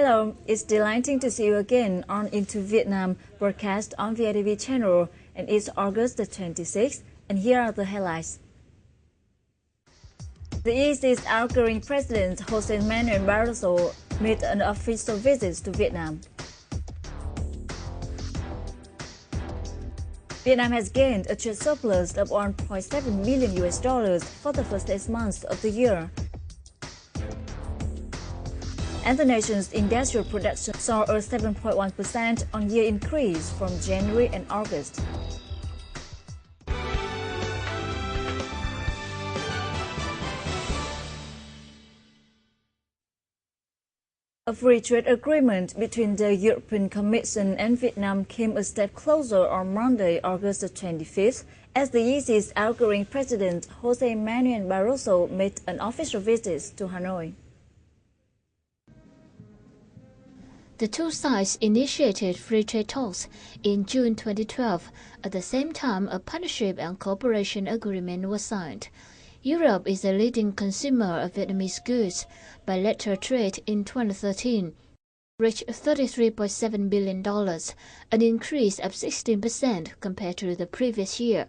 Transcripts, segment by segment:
Hello, it's delighting to see you again on Into Vietnam, broadcast on VITV channel, and it's August the 26th, and here are the highlights. The EC's outgoing President José Manuel Barroso made an official visit to Vietnam. Vietnam has gained a trade surplus of $1.7 million for the first 8 months of the year. And the nation's industrial production saw a 7.1% on-year increase from January and August. A free trade agreement between the European Commission and Vietnam came a step closer on Monday, August 25th, as the EC's outgoing President José Manuel Barroso made an official visit to Hanoi. The two sides initiated free trade talks in June 2012. At the same time, a partnership and cooperation agreement was signed. Europe is a leading consumer of Vietnamese goods. Bilateral trade in 2013 reached $33.7 billion, an increase of 16% compared to the previous year.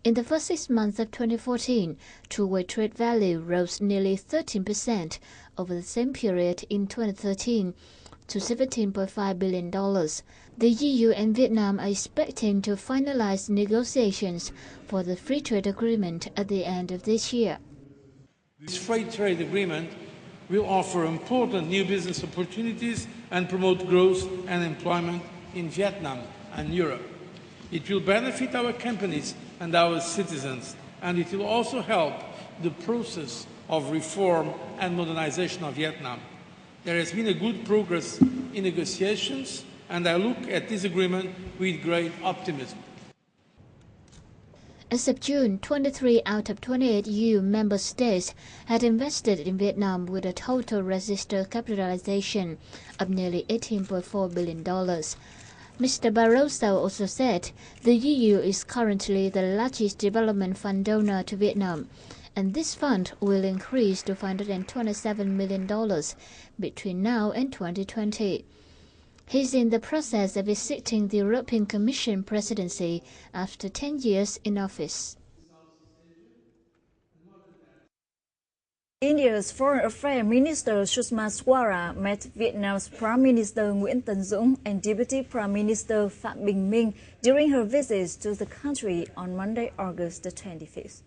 In the first 6 months of 2014, two-way trade value rose nearly 13% over the same period in 2013 to $17.5 billion. The EU and Vietnam are expecting to finalize negotiations for the free trade agreement at the end of this year. This free trade agreement will offer important new business opportunities and promote growth and employment in Vietnam and Europe. It will benefit our companies and our citizens, and it will also help the process of reform and modernization of Vietnam. There has been a good progress in negotiations, and I look at this agreement with great optimism. As of June, 23 out of 28 EU member states had invested in Vietnam with a total registered capitalization of nearly $18.4 billion. Mr. Barroso also said the EU is currently the largest development fund donor to Vietnam, and this fund will increase to $527 million between now and 2020. He's in the process of visiting the European Commission presidency after 10 years in office. India's Foreign Affairs Minister Sushma Swaraj met Vietnam's Prime Minister Nguyễn Tấn Dũng and Deputy Prime Minister Phạm Bình Minh during her visit to the country on Monday, August 25th.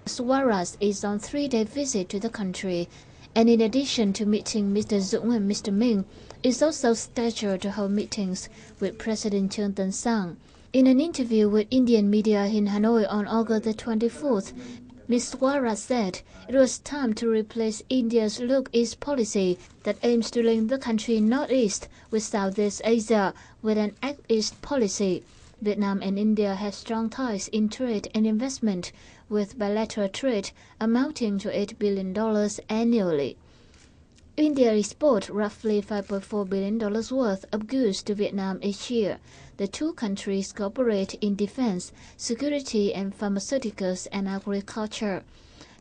Swaraj is on 3-day visit to the country, and in addition to meeting Mr. Dũng and Mr. Minh, is also scheduled to hold meetings with President Trương Tấn Sang. In an interview with Indian media in Hanoi on August the 24th, Ms. Swaraj said it was time to replace India's Look East policy that aims to link the country northeast with Southeast Asia with an Act East policy. Vietnam and India have strong ties in trade and investment, with bilateral trade amounting to $8 billion annually. India exports roughly $5.4 billion worth of goods to Vietnam each year. The two countries cooperate in defense, security, and pharmaceuticals and agriculture.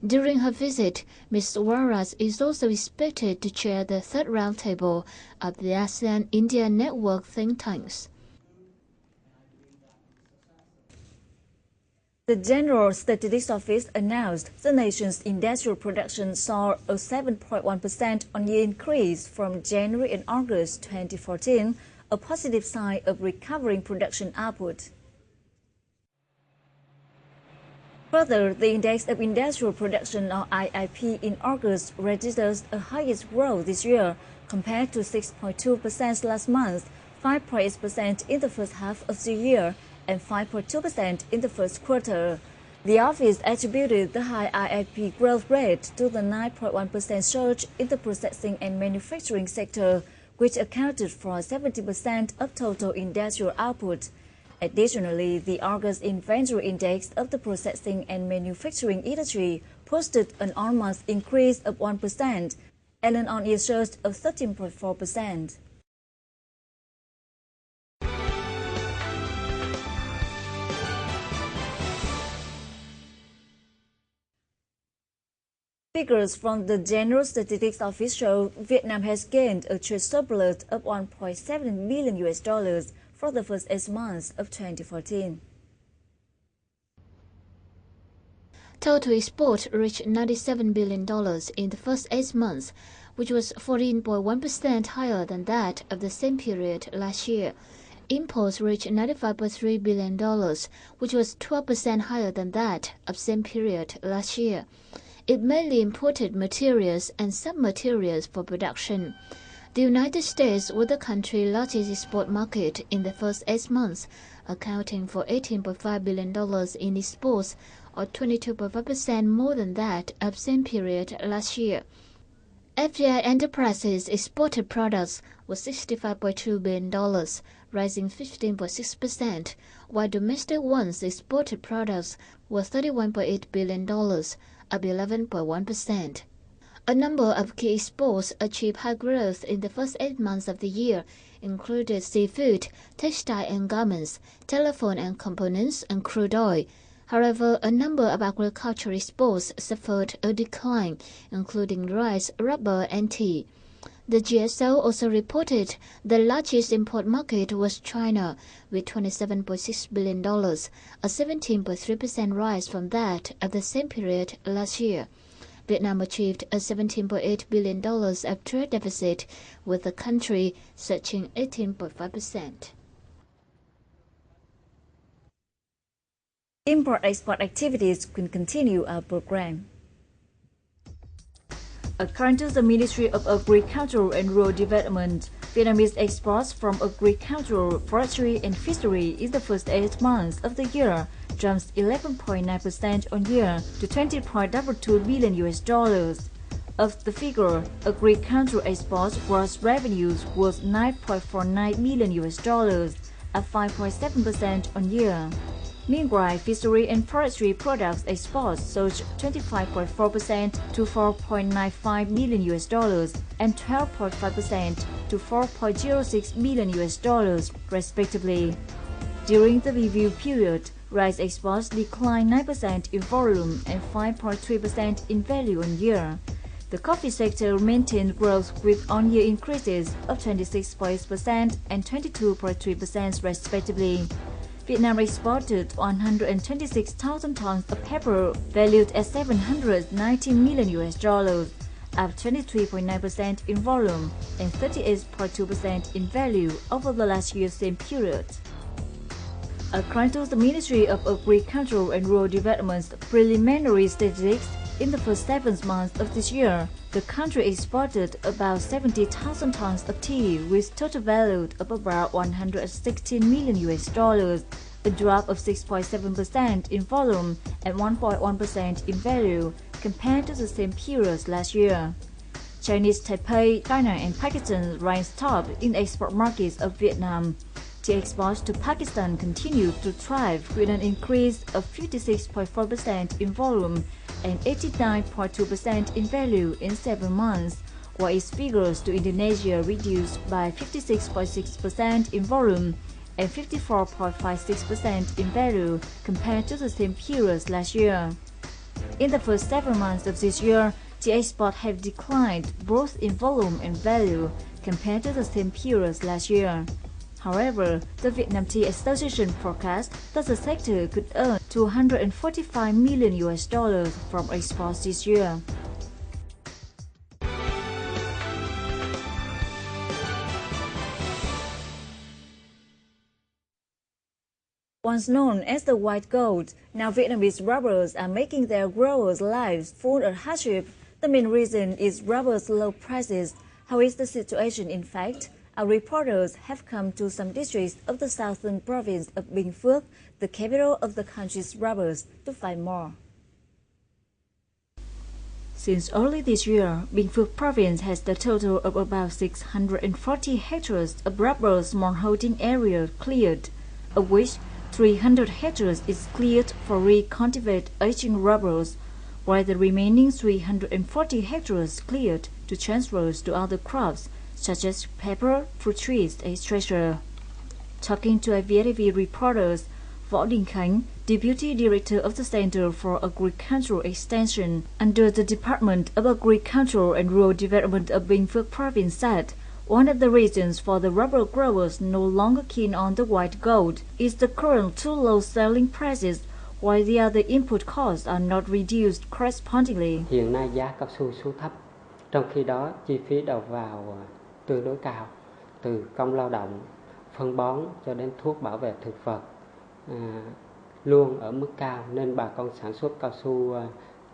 During her visit, Ms. Swaraj is also expected to chair the third roundtable of the ASEAN-India Network think tanks. The General Statistics Office announced the nation's industrial production saw a 7.1% on-year increase from January and August 2014, a positive sign of recovering production output. Further, the Index of Industrial Production, or IIP, in August registered a highest growth this year compared to 6.2% last month, 5.8% in the first half of the year, and 5.2% in the first quarter. The office attributed the high IIP growth rate to the 9.1% surge in the processing and manufacturing sector, which accounted for 70% of total industrial output. Additionally, the August Inventory Index of the processing and manufacturing industry posted an on-month increase of 1% and an on-year surge of 13.4%. Figures from the General Statistics Office show Vietnam has gained a trade surplus of $1.7 billion for the first 8 months of 2014. Total export reached $97 billion in the first 8 months, which was 14.1% higher than that of the same period last year. Imports reached $95.3 billion, which was 12% higher than that of same period last year. It mainly imported materials and sub-materials for production. The United States was the country's largest export market in the first 8 months, accounting for $18.5 billion in exports, or 22.5% more than that of same period last year. FDI Enterprises exported products was $65.2 billion, rising 15.6%, while domestic ones exported products were $31.8 billion, up 11.1%. A number of key exports achieved high growth in the first 8 months of the year, included seafood, textile and garments, telephone and components, and crude oil. However, a number of agricultural exports suffered a decline, including rice, rubber, and tea. The GSO also reported the largest import market was China, with $27.6 billion, a 17.3% rise from that of the same period last year. Vietnam achieved a $17.8 billion of trade deficit, with the country surging 18.5%. Import-export activities will continue our program. According to the Ministry of Agriculture and Rural Development, Vietnamese exports from agriculture, forestry, and fishery in the first 8 months of the year jumped 11.9% on year to $20.22 billion. Of the figure, agricultural exports gross revenues was $9.49 million, up 5.7% on year. Meanwhile, fishery and forestry products exports surged 25.4% to $4.95 million and 12.5% to $4.06 million, respectively. During the review period, rice exports declined 9% in volume and 5.3% in value on year. The coffee sector maintained growth with on-year increases of 26.8% and 22.3% respectively. Vietnam exported 126,000 tons of pepper valued at $790 million, up 23.9% in volume and 38.2% in value over the last year's same period. According to the Ministry of Agriculture and Rural Development's preliminary statistics, in the first 7 months of this year, the country exported about 70,000 tons of tea with total value of about $116 million, a drop of 6.7% in volume and 1.1% in value compared to the same period last year. Chinese Taipei, China, and Pakistan ranked top in export markets of Vietnam. Tea exports to Pakistan continued to thrive with an increase of 56.4% in volume and 89.2% in value in 7 months, while its figures to Indonesia reduced by 56.6% in volume and 54.56% in value compared to the same period last year. In the first 7 months of this year, tea exports have declined both in volume and value compared to the same period last year. However, the Vietnam Tea Association forecast that the sector could earn $245 million from exports this year. Once known as the white gold, now Vietnamese rubbers are making their growers' lives full of hardship. The main reason is rubber's low prices. How is the situation in fact? Our reporters have come to some districts of the southern province of Bình Phước, the capital of the country's rubbers, to find more. Since early this year, Bình Phước province has the total of about 640 hectares of rubber small holding area cleared, of which 300 hectares is cleared for recultivate aging rubbers, while the remaining 340 hectares cleared to transfer to other crops, such as pepper, fruit trees, etc. Talking to a VITV reporters, Võ Đình Khánh, Deputy Director of the Center for Agricultural Extension under the Department of Agriculture and Rural Development of Bình Phước Province said, one of the reasons for the rubber growers no longer keen on the white gold is the current too low selling prices, while the other input costs are not reduced correspondingly. Hiện nay giá cao su xuống thấp, trong khi đó chi phí đầu vào tương đối cao, từ công lao động, phân bón cho đến thuốc bảo vệ thực vật luôn ở mức cao, nên bà con sản xuất cao su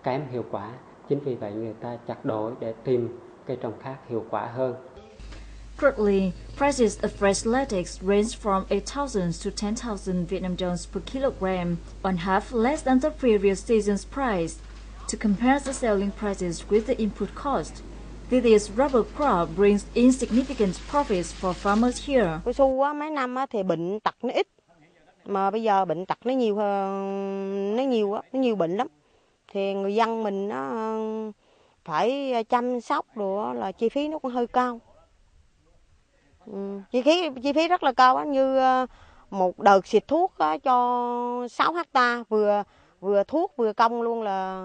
kém hiệu quả. Chính vì vậy người ta chặt đổi để tìm cây trồng khác hiệu quả hơn. Currently, prices of fresh latex range from 8,000 to 10,000 Vietnam đồng per kilogram, one half less than the previous season's price. To compare the selling prices with the input cost, this rubber crop brings insignificant profits for farmers here. Cao su mấy năm thì bệnh tật nó ít, mà bây giờ bệnh tật nó nhiều bệnh lắm. Thì người dân mình nó phải chăm sóc rồi là chi phí nó cũng hơi cao. Chi phí rất là cao á, như một đợt xịt thuốc cho 6 hectare, vừa thuốc vừa công luôn là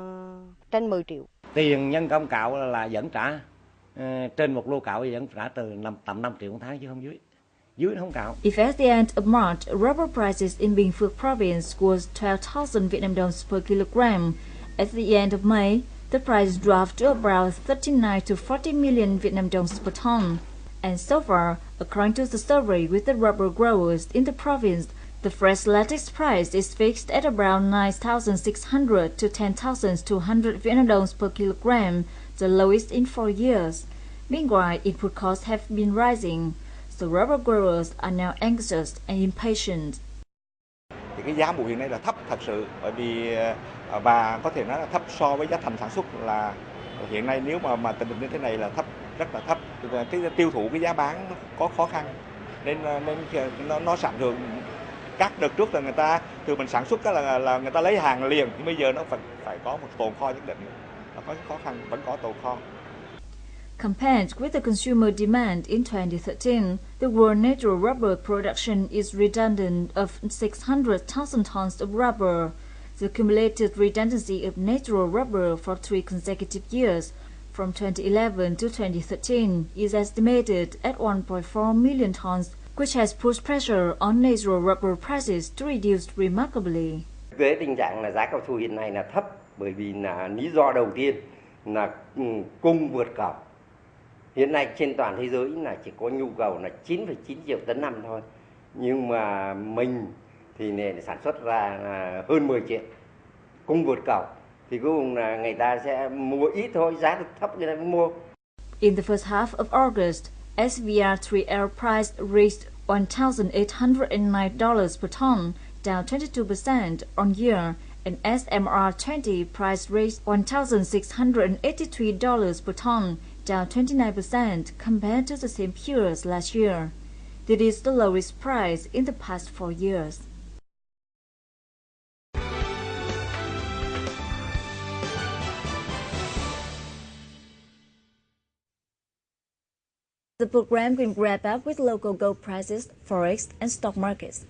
trên 10 triệu. Tiền nhân công cạo là vẫn trả trên một lô cạo vẫn trả từ tầm 5 triệu một tháng chứ không dưới nó không cạo. If at the end of March, rubber prices in Bình Phước Province was 12,000 Vietnam đồng per kilogram, at the end of May, the price dropped to about 39 to 40 million Vietnam đồng per ton. And so far, according to the survey with the rubber growers in the province, the fresh latex price is fixed at around 9,600 to 10,200 Vietnam đồng per kilogram, the lowest in 4 years. Meanwhile, input costs have been rising, so rubber growers are now anxious and impatient. Thì cái giá mủ hiện nay là thấp thật sự, bởi vì và có thể nói là thấp so với giá thành sản xuất, là hiện nay nếu mà tình hình như thế này là thấp, rất là thấp. Cái tiêu thụ cái giá bán nó có khó khăn, nên nó sản lượng. Các đợt trước là người ta từ mình sản xuất là người ta lấy hàng liền, nhưng bây giờ nó phải có một tồn kho nhất định, nó có khó khăn, vẫn có tồn kho. Compared with the consumer demand in 2013, the world natural rubber production is redundant of 600,000 tons of rubber. The cumulative redundancy of natural rubber for 3 consecutive years, from 2011 to 2013, is estimated at 1.4 million tons, which has pushed pressure on natural rubber prices to reduce remarkably. Cái tình trạng là giá cao su hiện nay là thấp bởi vì là lý do đầu tiên là cung vượt cầu. Hiện nay trên toàn thế giới là chỉ có nhu cầu là 9,9 triệu tấn năm thôi, nhưng mà mình thì sản xuất ra là hơn 10 triệu. Cung vượt cầu thì cuối cùng là người ta sẽ mua ít thôi, giá thấp người ta mới mua. In the first half of August, SVR3L price reached $1,809 per ton, down 22% on year, and SMR20 price reached $1,683 per ton, down 29% compared to the same period last year. This is the lowest price in the past 4 years. The program can wrap up with local gold prices, forex, and stock markets.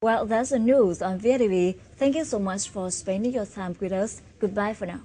Well, that's the news on VITV. Thank you so much for spending your time with us. Goodbye for now.